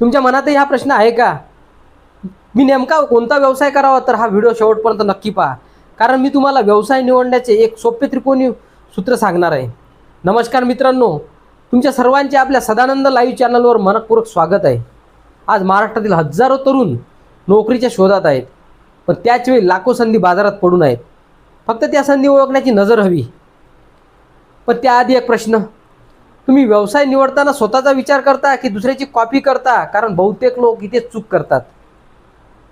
तुमच्या मनातही हा प्रश्न आहे का? मी नेमका कोणता व्यवसाय करावा? तर हा व्हिडिओ शेवटपर्यंत नक्की पहा, कारण मी तुम्हाला व्यवसाय निवडण्याचे एक सोपे त्रिकोणी सूत्र सांगणार आहे. नमस्कार मित्रांनो, तुमच्या सर्वांचे आपल्या सदानंद लाईव्ह चॅनलवर मनपूर्वक स्वागत आहे. आज महाराष्ट्रातील हजारो तरुण नोकरीच्या शोधात आहेत, पण त्याचवेळी लाखो संधी बाजारात पडून आहेत. फक्त त्या संधी ओळखण्याची नजर हवी. पण त्याआधी एक प्रश्न, तुम्ही व्यवसाय निवडताना स्वतःचा विचार करता की दुसऱ्याची कॉपी करता? कारण बहुतेक लोक इथेच चूक करतात.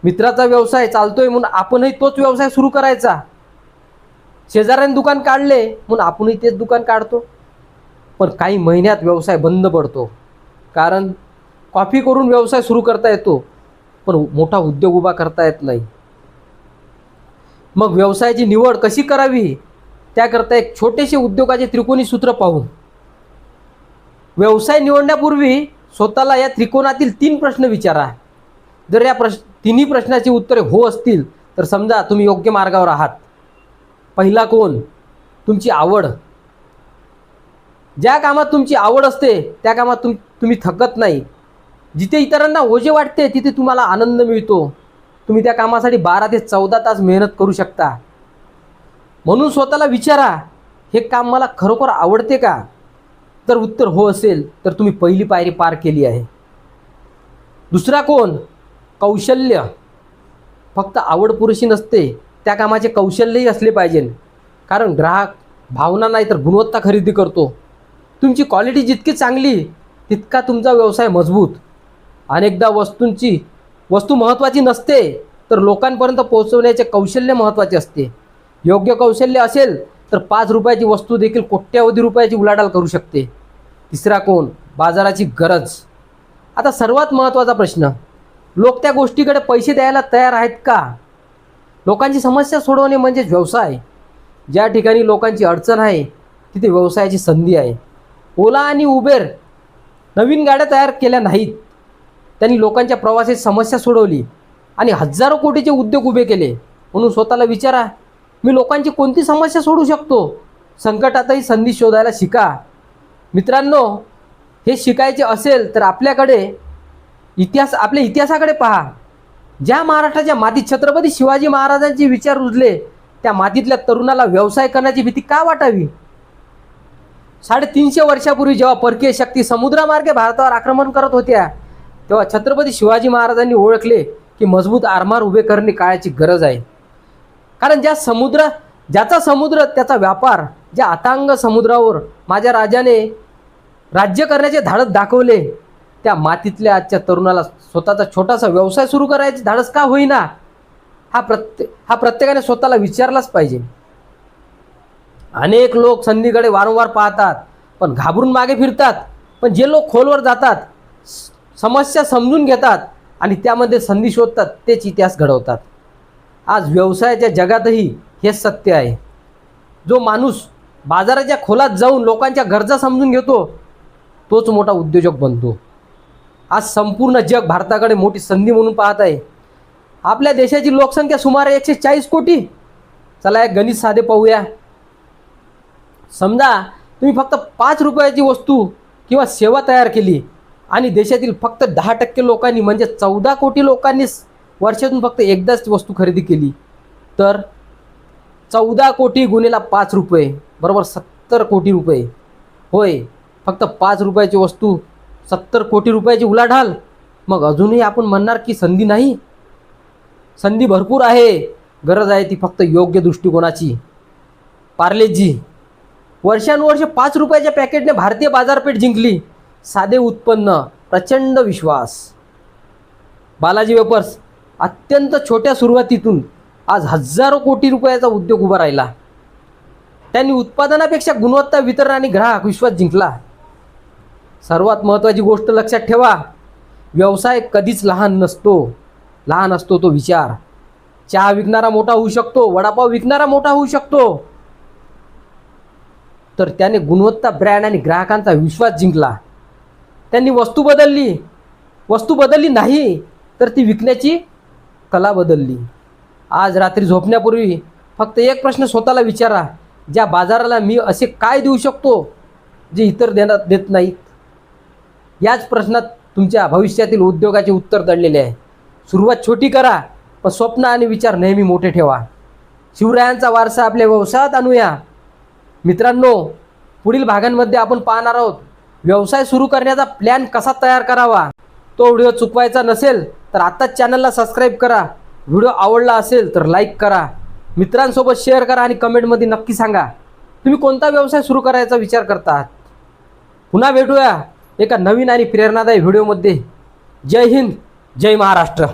मित्राचा व्यवसाय चालतोय म्हणून आपणही तोच व्यवसाय सुरू करायचा. शेजाऱ्याने दुकान काढले म्हणून आपणही तेच दुकान काढतो. पण काही महिन्यात व्यवसाय बंद पडतो, कारण कॉपी करून व्यवसाय सुरू करता येतो, पण मोठा उद्योग उभा करता येत नाही. मग व्यवसायाची निवड कशी करावी, त्याकरता एक छोटेसे उद्योगाचे त्रिकोणी सूत्र पाहू. व्यवसाय निवडण्यापूर्वी स्वतःला या त्रिकोणातील 3 प्रश्न विचारा. जर या तिन्ही प्रश्नाची उत्तरे हो असतील तर समजा तुम्ही योग्य मार्गावर आहात. पहिला कोण? तुमची आवड. ज्या कामात तुमची आवड असते त्या कामात तुम्ही थकत नाही. जिथे इतरांना ओझे वाटते तिथे तुम्हाला आनंद मिळतो. तुम्ही त्या कामासाठी 12 ते 14 तास मेहनत करू शकता. म्हणून स्वतःला विचारा, हे काम मला खरोखर आवडते का? जर उत्तर हो असेल तर तुम्ही पहिली पायरी पार केली आहे. दुसरा कोण? कौशल्य. फक्त आवड पुरेशी नसते, त्या कामाचे कौशल्यही असले पाहिजे. कारण ग्राहक भावना नाही तर गुणवत्ता खरेदी करतो. तुमची क्वालिटी जितकी चांगली तितका तुमचा व्यवसाय मजबूत. अनेकदा वस्तू महत्त्वाची नसते, तर लोकांपर्यंत पोहोचवण्याचे कौशल्य महत्त्वाचे असते. योग्य कौशल्य असेल तर 5 रुपयाची वस्तू देखील कोट्यावधी रुपयाची उलाढाल करू शकते. तिसरा कोण? बाजाराची गरज. आता सर्वात महत्त्वाचा प्रश्न, लोक त्या गोष्टीकडे पैसे द्यायला तयार आहेत का? लोकांची समस्या सोडवणे म्हणजेच व्यवसाय. ज्या ठिकाणी लोकांची अडचण आहे तिथे व्यवसायाची संधी आहे. ओला आणि उबेर नवीन गाड्या तयार केल्या नाहीत, त्यांनी लोकांच्या प्रवासाची समस्या सोडवली आणि हजारो कोटीचे उद्योग उभे केले. म्हणून स्वतःला विचारा, मी लोकांची कोणती समस्या सोडवू शकतो? संकटातही संधी शोधायला शिका. मित्रांनो, हे शिकायचे असेल तर आपल्या इतिहासाकडे पहा. ज्या महाराष्ट्राच्या मातीत छत्रपती शिवाजी महाराजांचे विचार रुजले, त्या मातीतल्या तरुणाला व्यवसाय करण्याची भीती का वाटावी? 350 वर्षापूर्वी जेव्हा परकीय शक्ती समुद्रामार्गे भारतावर आक्रमण करत होत्या, तेव्हा छत्रपती शिवाजी महाराजांनी ओळखले की मजबूत आरमार उभे करणे काळाची गरज आहे. कारण ज्याचा समुद्र त्याचा व्यापार. ज्या अथांग समुद्रावर माझ्या राजाने राज्य करण्याचे धाडस दाखवले, त्या मातीतल्या आजच्या तरुणाला स्वतःचा छोटासा व्यवसाय सुरू करायचे धाडस का होईना? हा प्रत्येकाने स्वतःला विचारलाच पाहिजे. अनेक लोक संधीकडे वारंवार पाहतात पण घाबरून मागे फिरतात. पण जे लोक खोलवर जातात, समस्या समजून घेतात आणि त्यामध्ये संधी शोधतात, तेच इतिहास घडवतात. आज व्यवसायाच्या जगातही हेच सत्य आहे. जो माणूस बाजाराच्या खोलात जाऊन लोकांच्या गरजा समजून घेतो, तोच मोठा उद्योजक बनतो. आज संपूर्ण जग भारताकडे मोठी संधी म्हणून पाहत आहे. आपल्या देशाची लोकसंख्या सुमारे 140 कोटी. चला एक गणित साधे पाहूया. समजा तुम्ही फक्त 5 रुपयाची वस्तू किंवा सेवा तयार केली आणि देशातील फक्त 10% लोकांनी म्हणजे 14 कोटी लोकांनी वर्षातून फक्त एकदाच वस्तू खरेदी केली, तर 14 कोटी गुणिले 5 रुपये बरोबर 70 कोटी रुपये. होय, फक्त 5 रुपयाची वस्तू 70 कोटी रुपयाची उलाढाल. मग अजूनही आपण म्हणणार की संधी नाही? संधी भरपूर आहे. गरज आहे ती फक्त योग्य दृष्टिकोनाची. पार्लेजी वर्षानुवर्ष 5 रुपयाच्या पॅकेटने भारतीय बाजारपेठ जिंकली. साधे उत्पन्न, प्रचंड विश्वास. बालाजी वेपर्स अत्यंत छोट्या सुरुवातीतून आज हजारो कोटी रुपयाचा उद्योग उभा राहिला. त्यांनी उत्पादनापेक्षा गुणवत्ता, वितरण आणि ग्राहक विश्वास जिंकला. सर्वात महत्त्वाची गोष्ट लक्षात ठेवा, व्यवसाय कधीच लहान नसतो. लहान असतो तो विचार. चहा विकणारा मोठा होऊ शकतो, वडापाव विकणारा मोठा होऊ शकतो, तर त्याने गुणवत्ता, ब्रँड आणि ग्राहकांचा विश्वास जिंकला. त्यांनी वस्तू बदलली नाही, तर ती विकण्याची कला बदलली. आज रात्री झोपण्यापूर्वी फक्त एक प्रश्न स्वतःला विचारा, ज्या बाजाराला मी असे काय देऊ शकतो जे इतर देत नाहीत? याच प्रश्नात तुमच्या भविष्यातील उद्योगाचे उत्तर दडलेले आहे. सुरुवात छोटी करा, पण स्वप्न आणि विचार नेहमी मोठे ठेवा. शिवरायांचा वारसा आपल्या व्यवसायात आणूया. मित्रांनो, पुढील भागांमध्ये आपण पाहणार आहोत व्यवसाय सुरू करण्याचा प्लॅन कसा तयार करावा. तो व्हिडिओ चुकवायचा नसेल तर आत्ताच चॅनलला सबस्क्राईब करा. व्हिडिओ आवडला असेल तर लाईक करा, मित्रांसोबत शेअर करा आणि कमेंटमध्ये नक्की सांगा तुम्ही कोणता व्यवसाय सुरू करायचा विचार करतात. पुन्हा भेटूया एका नवीन आणि प्रेरणादायी व्हिडिओमध्ये. जय हिंद, जय महाराष्ट्र.